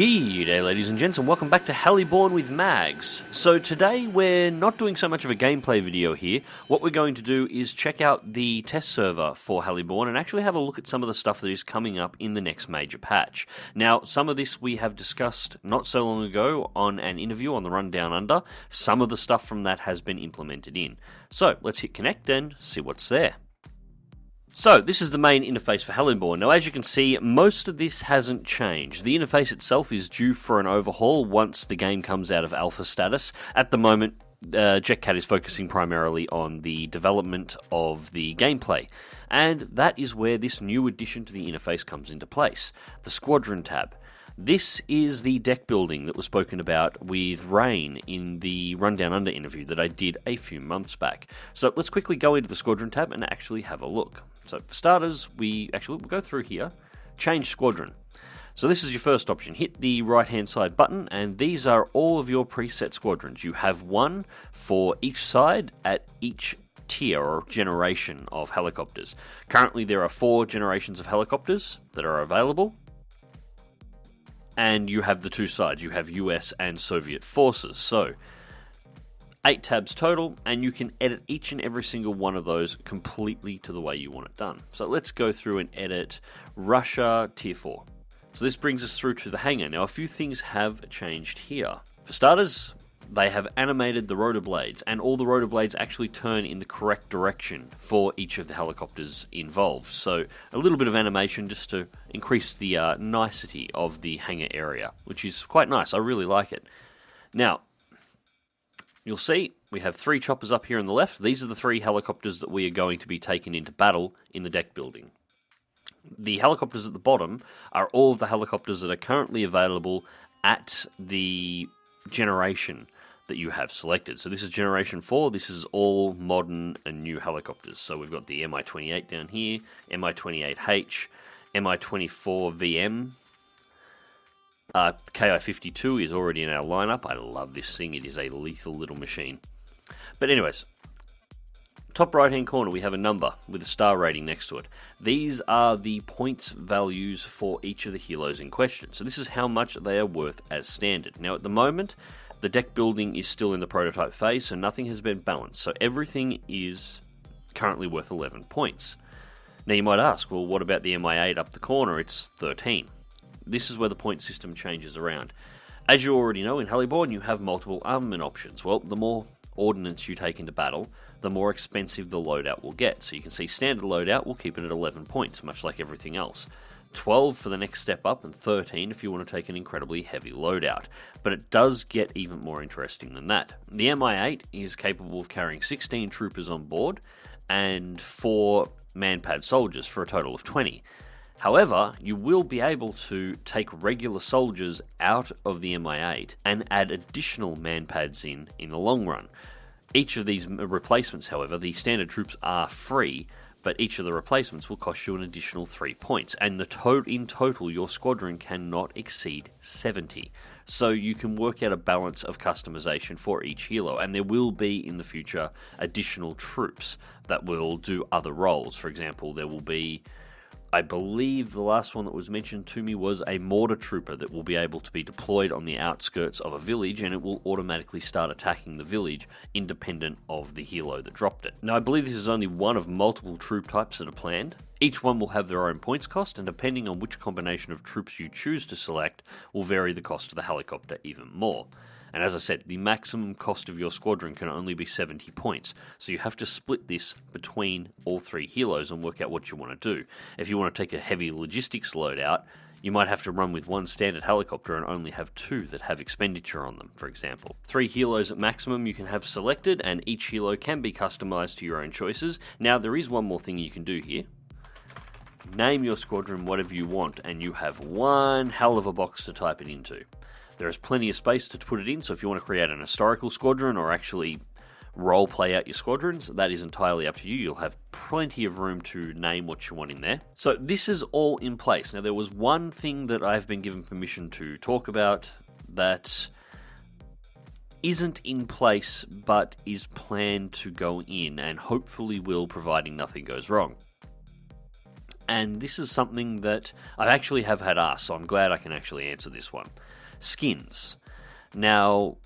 G'day ladies and gents, and welcome back to Heliborne with Mags. So today we're not doing so much of a gameplay video here. What we're going to do is check out the test server for Heliborne and actually have a look at some of the stuff that is coming up in the next major patch. Now, some of this we have discussed not so long ago on an interview on the Run Down Under. Some of the stuff from that has been implemented in. So let's hit connect and see what's there. So, this is the main interface for Heliborne. Now, as you can see, most of this hasn't changed. The interface itself is due for an overhaul once the game comes out of alpha status. At the moment, JetCat is focusing primarily on the development of the gameplay, and that is where this new addition to the interface comes into place, the Squadron Tab. This is the deck building that was spoken about with Rain in the Run Down Under interview that I did a few months back. So let's quickly go into the Squadron tab and actually have a look. So for starters, we'll go through here, change squadron. So this is your first option. Hit the right hand side button and these are all of your preset squadrons. You have one for each side at each tier or generation of helicopters. Currently there are 4 generations of helicopters that are available. And you have the two sides. You have US and Soviet forces. So, 8 tabs total, and you can edit each and every single one of those completely to the way you want it done. So let's go through and edit Russia Tier 4. So this brings us through to the hangar. Now, a few things have changed here. For starters, they have animated the rotor blades, and all the rotor blades actually turn in the correct direction for each of the helicopters involved. So a little bit of animation just to increase the nicety of the hangar area, which is quite nice. I really like it. Now, you'll see we have 3 choppers up here on the left. These are the 3 helicopters that we are going to be taken into battle in the deck building. The helicopters at the bottom are all of the helicopters that are currently available at the generation that you have selected. So this is generation 4, this is all modern and new helicopters. So we've got the Mi-28 down here, Mi-28H, Mi-24VM, Ki-52 is already in our lineup. I love this thing, it is a lethal little machine. But anyways, top right hand corner we have a number with a star rating next to it. These are the points values for each of the helos in question. So this is how much they are worth as standard. Now at the moment, the deck building is still in the prototype phase, so nothing has been balanced. So everything is currently worth 11 points. Now you might ask, well, what about the Mi-8 up the corner? It's 13. This is where the point system changes around. As you already know, in Heliborne you have multiple armament options. Well, the more ordnance you take into battle, the more expensive the loadout will get. So you can see standard loadout will keep it at 11 points, much like everything else. 12 for the next step up, and 13 if you want to take an incredibly heavy loadout. But it does get even more interesting than that. The Mi-8 is capable of carrying 16 troopers on board and 4 man-pad soldiers for a total of 20. However, you will be able to take regular soldiers out of the Mi-8 and add additional man-pads in the long run. Each of these replacements, however, the standard troops are free, but each of the replacements will cost you an additional 3 points, and in total your squadron cannot exceed 70. So you can work out a balance of customization for each helo, and there will be in the future additional troops that will do other roles. For example, there will be, I believe the last one that was mentioned to me was a mortar trooper that will be able to be deployed on the outskirts of a village, and it will automatically start attacking the village independent of the helo that dropped it. Now I believe this is only one of multiple troop types that are planned. Each one will have their own points cost, and depending on which combination of troops you choose to select will vary the cost of the helicopter even more. And as I said, the maximum cost of your squadron can only be 70 points. So you have to split this between all 3 helos and work out what you want to do. If you want to take a heavy logistics loadout, you might have to run with 1 standard helicopter and only have 2 that have expenditure on them, for example. 3 helos at maximum you can have selected, and each helo can be customized to your own choices. Now there is one more thing you can do here. Name your squadron whatever you want, and you have one hell of a box to type it into. There is plenty of space to put it in, so if you want to create an historical squadron or actually role play out your squadrons, that is entirely up to you. You'll have plenty of room to name what you want in there. So this is all in place. Now there was one thing that I've been given permission to talk about that isn't in place but is planned to go in, and hopefully will, providing nothing goes wrong. And this is something that I actually have had asked, so I'm glad I can actually answer this one. skins. Now,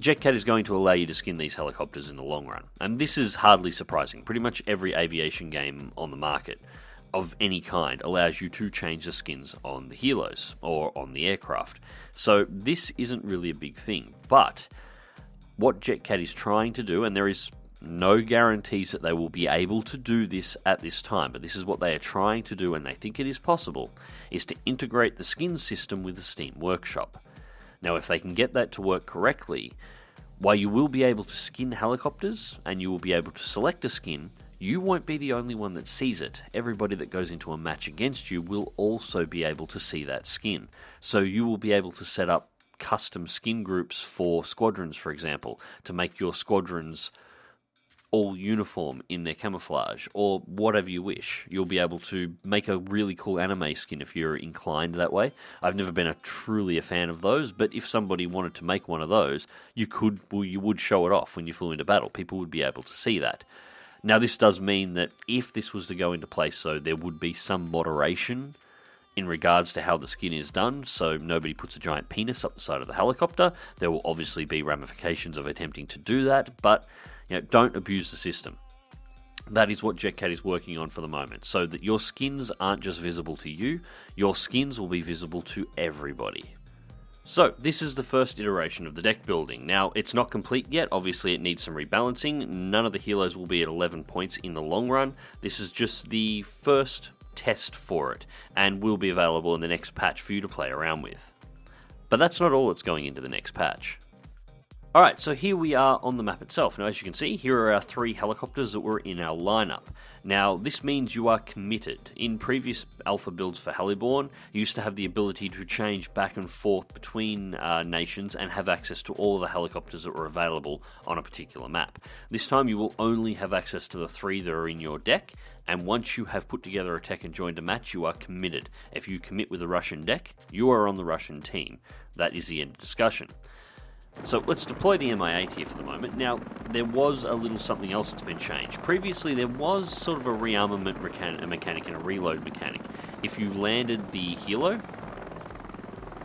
JetCat is going to allow you to skin these helicopters in the long run, and this is hardly surprising. Pretty much every aviation game on the market of any kind allows you to change the skins on the helos or on the aircraft. So this isn't really a big thing, but what JetCat is trying to do, and there is no guarantees that they will be able to do this at this time, but this is what they are trying to do, and they think it is possible, is to integrate the skin system with the Steam Workshop. Now, if they can get that to work correctly, while you will be able to skin helicopters, and you will be able to select a skin, you won't be the only one that sees it. Everybody that goes into a match against you will also be able to see that skin. So you will be able to set up custom skin groups for squadrons, for example, to make your squadrons all uniform in their camouflage, or whatever you wish. You'll be able to make a really cool anime skin if you're inclined that way. I've never been truly a fan of those, but if somebody wanted to make one of those, you would show it off when you flew into battle. People would be able to see that. Now, this does mean that if this was to go into place, so there would be some moderation in regards to how the skin is done, so nobody puts a giant penis up the side of the helicopter. There will obviously be ramifications of attempting to do that, but don't abuse the system. That is what JetCat is working on for the moment, so that your skins aren't just visible to you, your skins will be visible to everybody. So, this is the first iteration of the deck building. Now, it's not complete yet, obviously it needs some rebalancing. None of the helos will be at 11 points in the long run. This is just the first test for it, and will be available in the next patch for you to play around with. But that's not all that's going into the next patch. Alright, so here we are on the map itself. Now, as you can see, here are our 3 helicopters that were in our lineup. Now, this means you are committed. In previous alpha builds for Heliborne, you used to have the ability to change back and forth between nations and have access to all the helicopters that were available on a particular map. This time, you will only have access to the 3 that are in your deck, and once you have put together a tech and joined a match, you are committed. If you commit with a Russian deck, you are on the Russian team. That is the end of discussion. So let's deploy the Mi-8 here for the moment. Now, there was a little something else that's been changed. Previously, there was sort of a rearmament mechanic and a reload mechanic. If you landed the helo,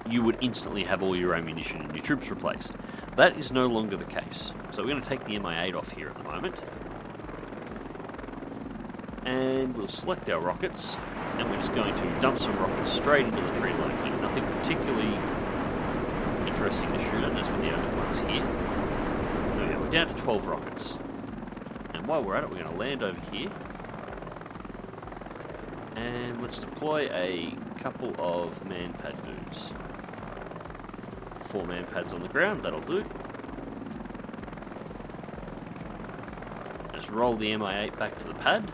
you would instantly have all your ammunition and your troops replaced. That is no longer the case. So we're going to take the Mi-8 off here at the moment. And we'll select our rockets, and we're just going to dump some rockets straight into the tree line here. Nothing particularly interesting to shoot at, as with the other ones here. There we go, we're down to 12 rockets. And while we're at it, we're going to land over here. And let's deploy a couple of man-pad dudes. 4 man-pads on the ground, that'll do. Just roll the Mi-8 back to the pad.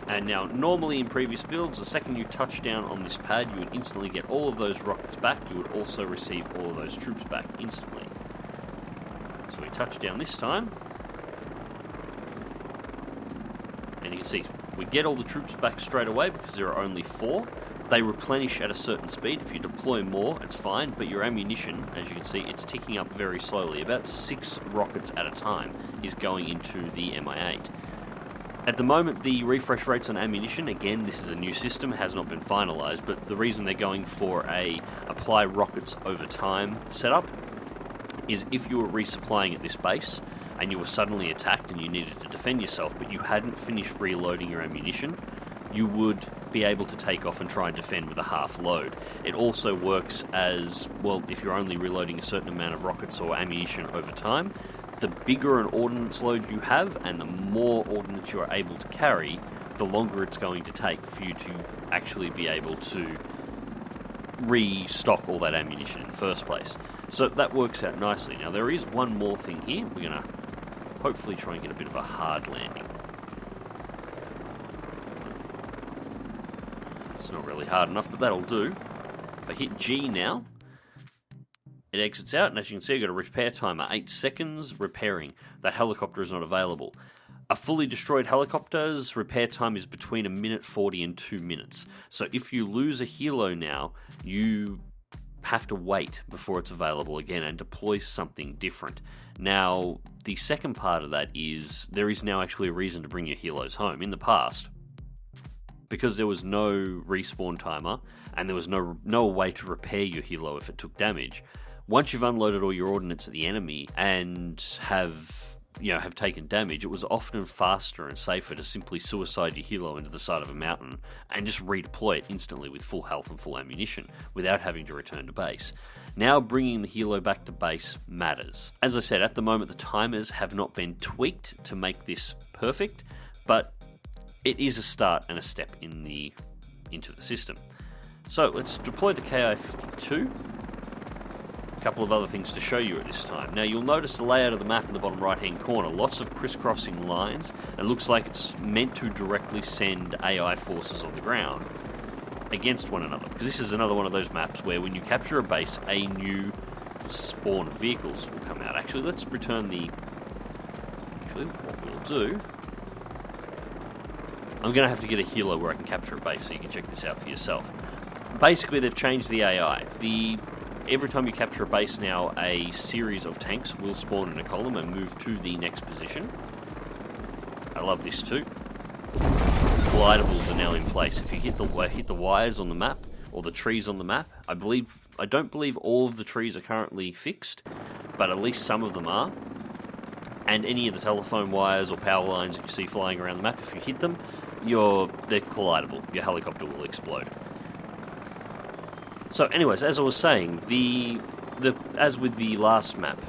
And now, normally in previous builds, the second you touch down on this pad, you would instantly get all of those rockets back. You would also receive all of those troops back instantly. So we touch down this time. And you can see, we get all the troops back straight away because there are only 4. They replenish at a certain speed. If you deploy more, it's fine, but your ammunition, as you can see, it's ticking up very slowly. About 6 rockets at a time is going into the Mi-8. At the moment, the refresh rates on ammunition, again, this is a new system, has not been finalised, but the reason they're going for a apply rockets over time setup is if you were resupplying at this base and you were suddenly attacked and you needed to defend yourself, but you hadn't finished reloading your ammunition, you would be able to take off and try and defend with a half load. It also works as, well, if you're only reloading a certain amount of rockets or ammunition over time, the bigger an ordnance load you have and the more ordnance you are able to carry, the longer it's going to take for you to actually be able to restock all that ammunition in the first place. So that works out nicely. Now, there is one more thing here. We're going to hopefully try and get a bit of a hard landing. It's not really hard enough, but that'll do. If I hit G now, it exits out, and as you can see, I've got a repair timer, 8 seconds repairing. That helicopter is not available. A fully destroyed helicopter's repair time is between 1:40 and 2 minutes. So if you lose a helo now, you have to wait before it's available again and deploy something different. Now, the second part of that is there is now actually a reason to bring your helos home. In the past, because there was no respawn timer and there was no way to repair your helo if it took damage. Once you've unloaded all your ordnance at the enemy and have taken damage, it was often faster and safer to simply suicide your helo into the side of a mountain and just redeploy it instantly with full health and full ammunition without having to return to base. Now bringing the helo back to base matters. As I said, at the moment the timers have not been tweaked to make this perfect, but it is a start and a step into the system. So let's deploy the KI-52. Couple of other things to show you at this time. Now you'll notice the layout of the map in the bottom right hand corner, lots of crisscrossing lines. It looks like it's meant to directly send AI forces on the ground against one another, because this is another one of those maps where when you capture a base, a new spawn of vehicles will come out. Actually, let's return what we'll do, I'm going to have to get a helo where I can capture a base so you can check this out for yourself. Basically, they've changed the AI. Every time you capture a base now, a series of tanks will spawn in a column and move to the next position. I love this too. Glidables are now in place. If you hit the wires on the map, or the trees on the map, I don't believe all of the trees are currently fixed, but at least some of them are. And any of the telephone wires or power lines that you see flying around the map, if you hit them, they're collidable. Your helicopter will explode. So anyways, as I was saying, as with the last map,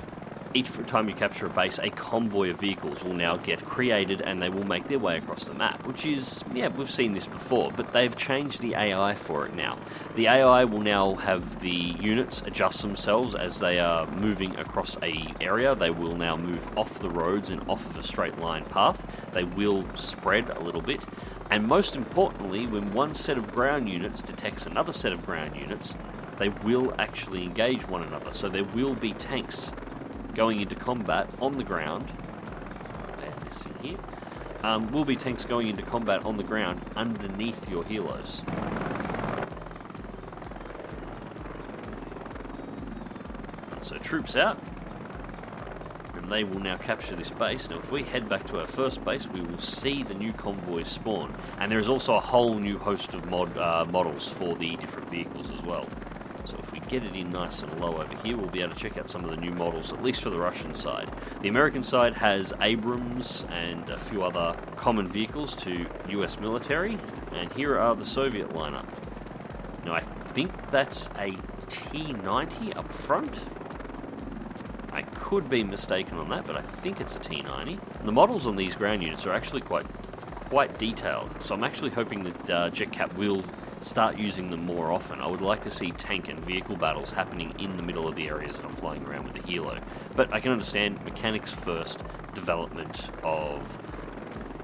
each time you capture a base, a convoy of vehicles will now get created and they will make their way across the map, which is, we've seen this before, but they've changed the AI for it now. The AI will now have the units adjust themselves as they are moving across a area. They will now move off the roads and off of a straight line path. They will spread a little bit. And most importantly, when one set of ground units detects another set of ground units, they will actually engage one another. So there will be tanks going into combat on the ground. Add this in here. Will be tanks going into combat on the ground underneath your helos. So troops out. And they will now capture this base. Now if we head back to our first base, we will see the new convoys spawn. And there is also a whole new host of models for the different vehicles as well. So if we get it in nice and low over here, we'll be able to check out some of the new models, at least for the Russian side. The American side has Abrams and a few other common vehicles to US military. And here are the Soviet lineup. Now I think that's a T-90 up front. I could be mistaken on that, but I think it's a T-90. The models on these ground units are actually quite detailed, so I'm actually hoping that JetCat will start using them more often. I would like to see tank and vehicle battles happening in the middle of the areas that I'm flying around with the helo. But I can understand mechanics first, development of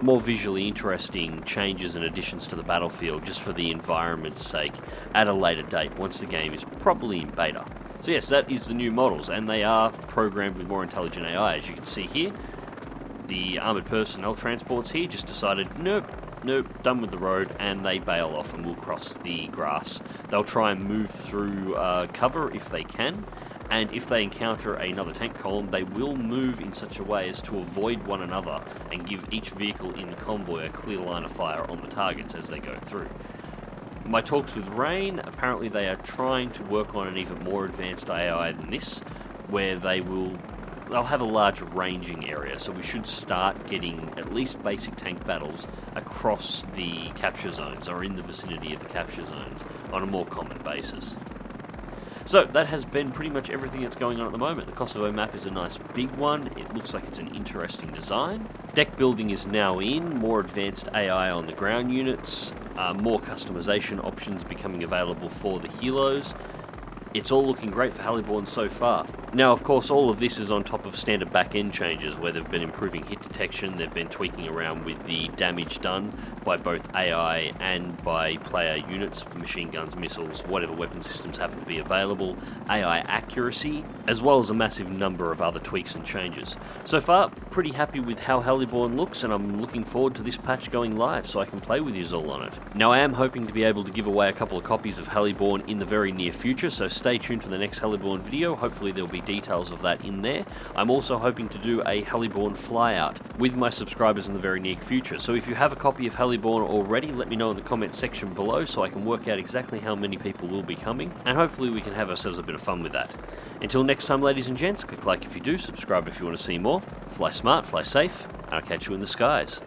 more visually interesting changes and additions to the battlefield just for the environment's sake at a later date, once the game is probably in beta. So yes, that is the new models, and they are programmed with more intelligent AI. As you can see here, the armoured personnel transports here just decided, nope, done with the road, and they bail off and will cross the grass. They'll try and move through cover if they can, and if they encounter another tank column, they will move in such a way as to avoid one another and give each vehicle in the convoy a clear line of fire on the targets as they go through. My talks with Rain, apparently they are trying to work on an even more advanced AI than this, where they'll have a larger ranging area, so we should start getting at least basic tank battles across the capture zones, or in the vicinity of the capture zones, on a more common basis. So that has been pretty much everything that's going on at the moment. The Kosovo map is a nice big one. It looks like it's an interesting design. Deck building is now in, more advanced AI on the ground units, more customization options becoming available for the helos. It's all looking great for Heliborne so far. Now, of course, all of this is on top of standard back-end changes where they've been improving hit detection, they've been tweaking around with the damage done by both AI and by player units, machine guns, missiles, whatever weapon systems happen to be available, AI accuracy, as well as a massive number of other tweaks and changes. So far, pretty happy with how Heliborne looks, and I'm looking forward to this patch going live so I can play with you all on it. Now, I am hoping to be able to give away a couple of copies of Heliborne in the very near future, so stay tuned for the next Heliborne video. Hopefully there'll be details of that in there. I'm also hoping to do a Heliborne flyout with my subscribers in the very near future. So if you have a copy of Heliborne already, let me know in the comment section below so I can work out exactly how many people will be coming, and hopefully we can have ourselves a bit of fun with that. Until next time, ladies and gents, click like if you do, subscribe if you want to see more, fly smart, fly safe, and I'll catch you in the skies.